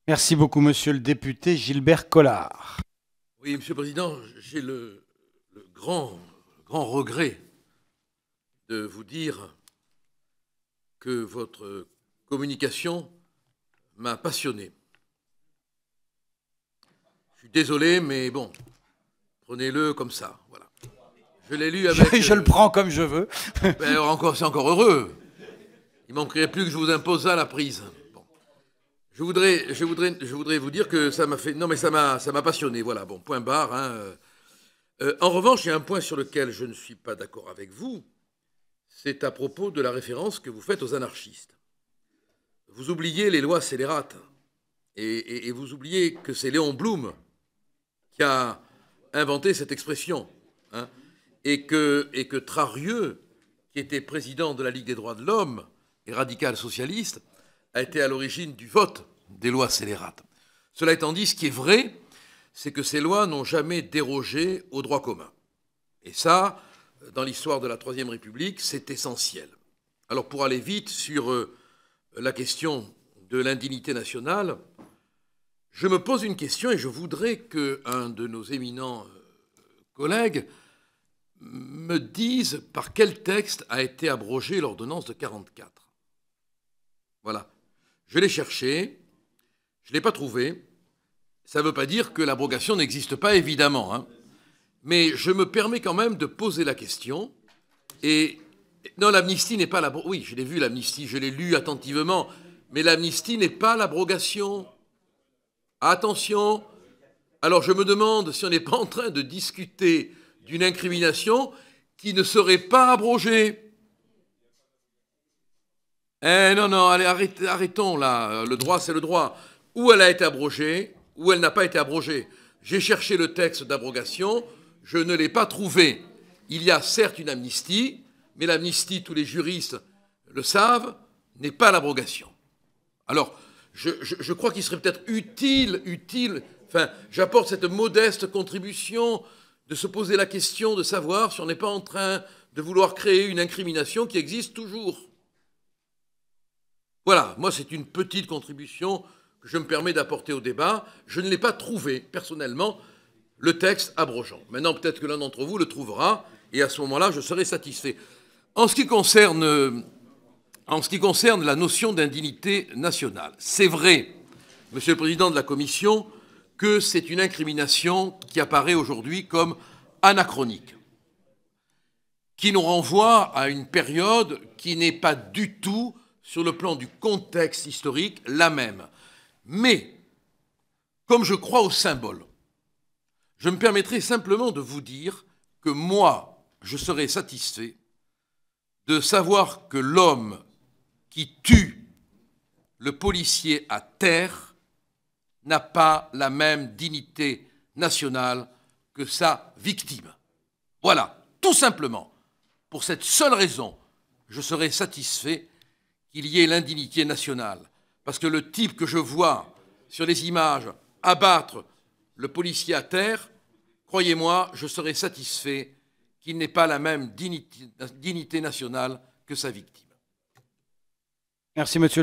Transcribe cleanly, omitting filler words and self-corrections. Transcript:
Merci beaucoup, monsieur le député Gilbert Collard. Oui, Monsieur le Président, j'ai le grand regret de vous dire que votre communication m'a passionné. Je suis désolé, mais bon, prenez-le comme ça, voilà. Je l'ai lu avec... Je le prends comme je veux. Ben, c'est encore heureux. Il manquerait plus que je vous impose ça à la prise. Bon. Je voudrais vous dire que ça m'a fait... Non, mais ça m'a passionné, voilà, bon, point barre, hein. En revanche, il y a un point sur lequel je ne suis pas d'accord avec vous, c'est à propos de la référence que vous faites aux anarchistes. Vous oubliez les lois scélérates, et vous oubliez que c'est Léon Blum qui a inventé cette expression, hein, et que Trarieux, qui était président de la Ligue des droits de l'homme et radical socialiste, a été à l'origine du vote des lois scélérates. Cela étant dit, ce qui est vrai, c'est que ces lois n'ont jamais dérogé au droit commun. Et ça, dans l'histoire de la Troisième République, c'est essentiel. Alors pour aller vite sur la question de l'indignité nationale, je me pose une question et je voudrais qu'un de nos éminents collègues me dise par quel texte a été abrogée l'ordonnance de 1944. Voilà. Je l'ai cherché, je ne l'ai pas trouvé. Ça ne veut pas dire que l'abrogation n'existe pas, évidemment, hein. Mais je me permets quand même de poser la question. Et non, l'amnistie n'est pas l'abrogation. Oui, je l'ai vu, l'amnistie, je l'ai lu attentivement. Mais l'amnistie n'est pas l'abrogation. Attention. Alors je me demande si on n'est pas en train de discuter d'une incrimination qui ne serait pas abrogée. Non, allez, arrêtons là. Le droit, c'est le droit. Ou elle a été abrogée, ou elle n'a pas été abrogée. J'ai cherché le texte d'abrogation, je ne l'ai pas trouvé. Il y a certes une amnistie, mais l'amnistie, tous les juristes le savent, n'est pas l'abrogation. Alors, je crois qu'il serait peut-être utile, enfin, j'apporte cette modeste contribution de se poser la question de savoir si on n'est pas en train de vouloir créer une incrimination qui existe toujours. Voilà, moi c'est une petite contribution que je me permets d'apporter au débat. Je ne l'ai pas trouvé, personnellement, le texte abrogeant. Maintenant, peut-être que l'un d'entre vous le trouvera, et à ce moment-là, je serai satisfait. En ce qui concerne la notion d'indignité nationale, c'est vrai, Monsieur le Président de la Commission, que c'est une incrimination qui apparaît aujourd'hui comme anachronique, qui nous renvoie à une période qui n'est pas du tout, sur le plan du contexte historique, la même. Mais, comme je crois au symbole, je me permettrai simplement de vous dire que moi, je serais satisfait de savoir que l'homme qui tue le policier à terre n'a pas la même dignité nationale que sa victime. Voilà, tout simplement. Pour cette seule raison, je serais satisfait qu'il y ait l'indignité nationale. Parce que le type que je vois sur les images abattre le policier à terre, croyez-moi, je serais satisfait qu'il n'ait pas la même dignité nationale que sa victime. Merci, monsieur.